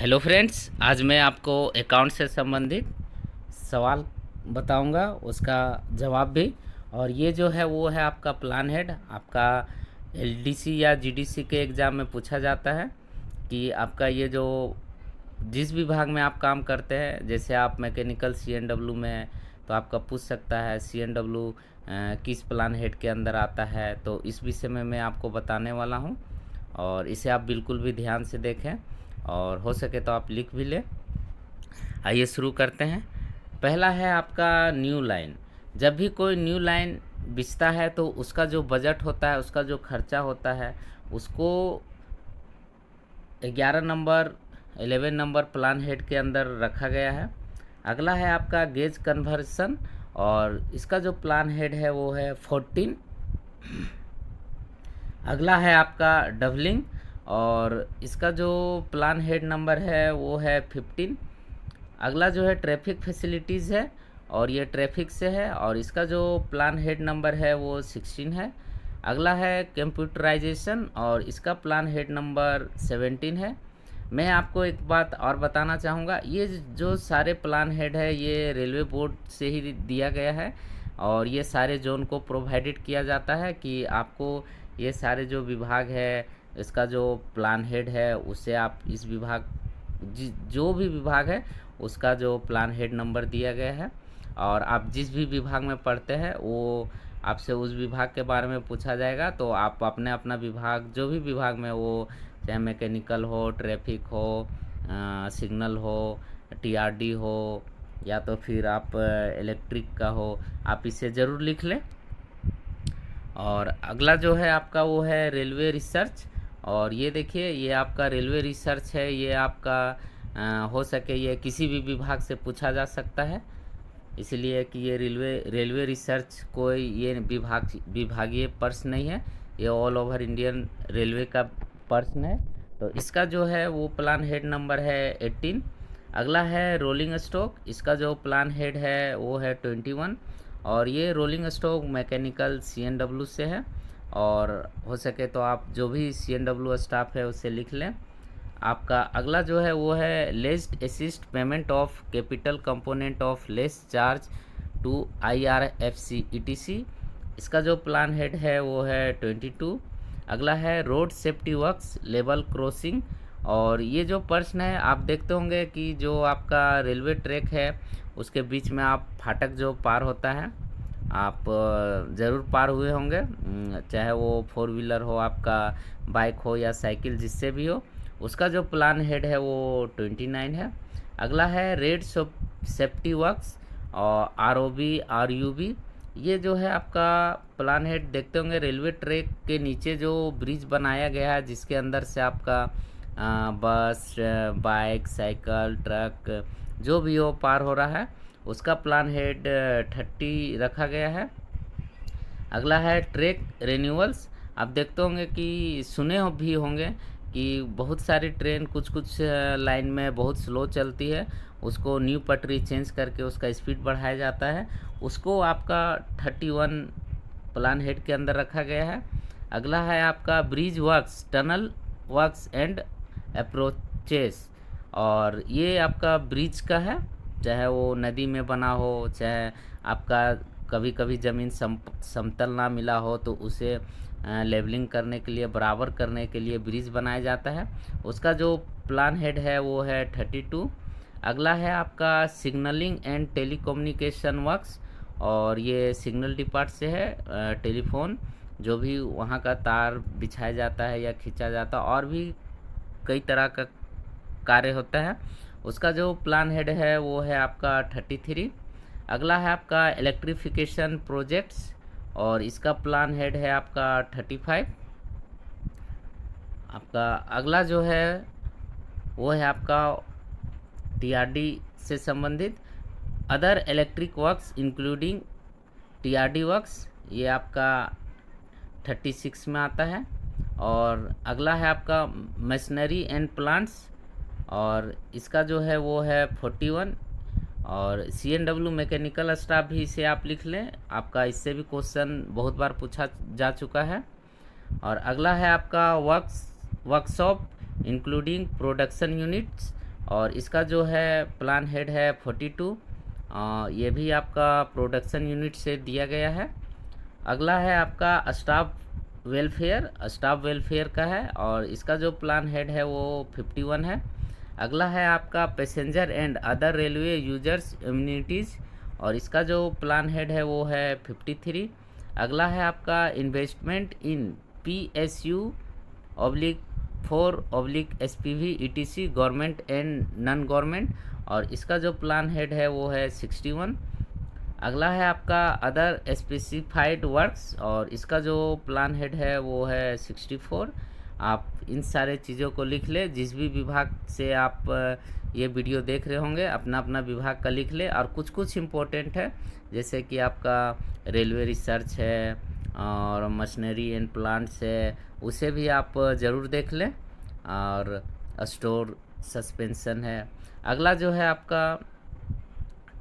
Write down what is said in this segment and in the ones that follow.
Hello friends, आज मैं आपको अकाउंट से संबंधित सवाल बताऊंगा, उसका जवाब भी। और ये जो है वो है आपका प्लान हेड। आपका एलडीसी या जीडीसी के एग्ज़ाम में पूछा जाता है कि आपका ये जो जिस विभाग में आप काम करते हैं, जैसे आप मैकेनिकल सीएनडब्ल्यू में हैं तो आपका पूछ सकता है सीएनडब्ल्यू किस प्लान हेड के अंदर आता है। तो इस विषय में मैं आपको बताने वाला हूँ और इसे आप बिल्कुल भी ध्यान से देखें और हो सके तो आप लिख भी लें। आइए शुरू करते हैं। पहला है आपका न्यू लाइन। जब भी कोई न्यू लाइन बिछता है तो उसका जो बजट होता है, उसका जो खर्चा होता है, उसको 11 नंबर 11 नंबर प्लान हेड के अंदर रखा गया है। अगला है आपका गेज कन्वर्सन और इसका जो प्लान हेड है वो है 14। अगला है आपका डबलिंग और इसका जो प्लान हेड नंबर है वो है 15। अगला जो है ट्रैफिक फैसिलिटीज़ है और ये ट्रैफिक से है और इसका जो प्लान हेड नंबर है वो 16 है। अगला है कंप्यूटराइजेशन और इसका प्लान हेड नंबर 17 है। मैं आपको एक बात और बताना चाहूँगा, ये जो सारे प्लान हेड है ये रेलवे बोर्ड से ही दिया गया है और ये सारे जोन को प्रोवाइडेड किया जाता है कि आपको ये सारे जो विभाग है, इसका जो प्लान हेड है उससे आप इस विभाग जो भी विभाग है उसका जो प्लान हेड नंबर दिया गया है। और आप जिस भी विभाग में पढ़ते हैं वो आपसे उस विभाग के बारे में पूछा जाएगा, तो आप अपने अपना विभाग जो भी विभाग में, वो चाहे मैकेनिकल हो, ट्रैफिक हो, सिग्नल हो, टीआरडी हो या तो फिर आप इलेक्ट्रिक का हो, आप इसे ज़रूर लिख लें। और अगला जो है आपका वो है रेलवे रिसर्च और ये देखिए ये आपका रेलवे रिसर्च है। ये आपका हो सके ये किसी भी विभाग से पूछा जा सकता है, इसलिए कि ये रेलवे रिसर्च कोई ये विभागीय प्रश्न नहीं है, ये ऑल ओवर इंडियन रेलवे का प्रश्न है। तो इसका जो है वो प्लान हेड नंबर है 18। अगला है रोलिंग स्टॉक, इसका जो प्लान हेड है वो है 21 और ये रोलिंग स्टॉक मैकेनिकल सीएनडब्ल्यू से है। और हो सके तो आप जो भी सीएनडब्ल्यू स्टाफ है उसे लिख लें। आपका अगला जो है वो है lest assist payment of capital component of lease charge to IRFC etc, इसका जो प्लान हेड है वो है 22। अगला है road safety works level crossing और ये जो प्रश्न है आप देखते होंगे कि जो आपका रेलवे ट्रैक है उसके बीच में आप फाटक जो पार होता है, आप ज़रूर पार हुए होंगे, चाहे वो 4 व्हीलर हो, आपका बाइक हो या साइकिल, जिससे भी हो। उसका जो प्लान हेड है वो 29 है। अगला है रेड सेफ्टी वर्क्स और आरओबी आरयूबी, ये जो है आपका प्लान हेड देखते होंगे रेलवे ट्रैक के नीचे जो ब्रिज बनाया गया है जिसके अंदर से आपका बस, बाइक, साइकिल, ट्रक जो भी हो पार हो रहा है, उसका प्लान हेड 30 रखा गया है। अगला है ट्रैक रिन्यूअल्स। आप देखते होंगे कि सुने भी होंगे कि बहुत सारी ट्रेन कुछ कुछ लाइन में बहुत स्लो चलती है, उसको न्यू पटरी चेंज करके उसका स्पीड बढ़ाया जाता है, उसको आपका 31 प्लान हेड के अंदर रखा गया है। अगला है आपका bridge works, tunnel works and approaches और ये आपका ब्रिज का है, चाहे वो नदी में बना हो, चाहे आपका कभी कभी ज़मीन समतल ना मिला हो तो उसे लेवलिंग करने के लिए, बराबर करने के लिए ब्रिज बनाया जाता है, उसका जो प्लान हेड है वो है 32। अगला है आपका सिग्नलिंग एंड टेलीकम्युनिकेशन वर्क्स और ये सिग्नल डिपार्ट से है, टेलीफोन जो भी वहाँ का तार बिछाया जाता है या खींचा जाता है और भी कई तरह का कार्य होता है, उसका जो प्लान हेड है वो है आपका 33। अगला है आपका इलेक्ट्रिफिकेशन प्रोजेक्ट्स और इसका प्लान हेड है आपका 35। आपका अगला जो है वो है आपका टीआरडी से संबंधित other electric works including TRD works, ये आपका 36 में आता है। और अगला है आपका मशीनरी एंड प्लांट्स और इसका जो है वो है 41। और सीएनडब्ल्यू मैकेनिकल स्टाफ भी इसे आप लिख लें, आपका इससे भी क्वेश्चन बहुत बार पूछा जा चुका है। और अगला है आपका वर्कशॉप इंक्लूडिंग प्रोडक्शन यूनिट्स और इसका जो है प्लान हेड है 42। ये भी आपका प्रोडक्शन यूनिट से दिया गया है। अगला है आपका स्टाफ वेलफेयर का है और इसका जो प्लान हेड है वो 51 है। अगला है आपका passenger and other railway users immunities और इसका जो प्लान हेड है वो है 53। अगला है आपका investment in PSU oblique 4 oblique SPV ETC government and non government और इसका जो प्लान हेड है वो है 61। अगला है आपका अदर स्पेसिफाइड वर्क्स और इसका जो प्लान हेड है वो है 64। आप इन सारे चीज़ों को लिख ले, जिस भी विभाग से आप ये वीडियो देख रहे होंगे अपना अपना विभाग का लिख ले। और कुछ कुछ इम्पोर्टेंट है जैसे कि आपका रेलवे रिसर्च है और मशीनरी एंड प्लांट्स है, उसे भी आप ज़रूर देख लें। और स्टोर सस्पेंशन है। अगला जो है आपका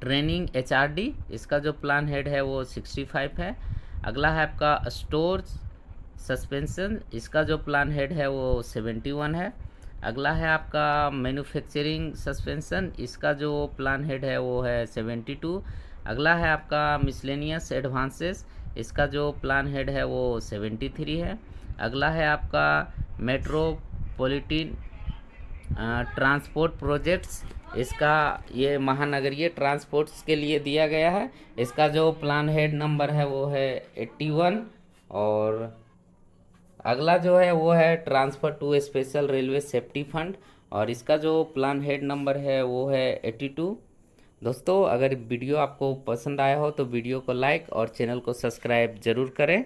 ट्रेनिंग HRD, इसका जो प्लान हेड है वो 65 है। अगला है आपका स्टोर सस्पेंशन, इसका जो प्लान हेड है वो 71 है। अगला है आपका मैन्युफैक्चरिंग सस्पेंशन, इसका जो प्लान हेड है वो है 72। अगला है आपका मिसलेनियस एडवांसेस, इसका जो प्लान हेड है वो 73 है। अगला है आपका मेट्रोपॉलिटन ट्रांसपोर्ट प्रोजेक्ट्स, इसका ये महानगरीय ट्रांसपोर्ट्स के लिए दिया गया है। इसका जो प्लान हेड नंबर है वो है 81। और अगला जो है वो है transfer to special railway safety fund और इसका जो प्लान हेड नंबर है वो है 82। दोस्तों, अगर वीडियो आपको पसंद आया हो तो वीडियो को लाइक और चैनल को सब्सक्राइब ज़रूर करें।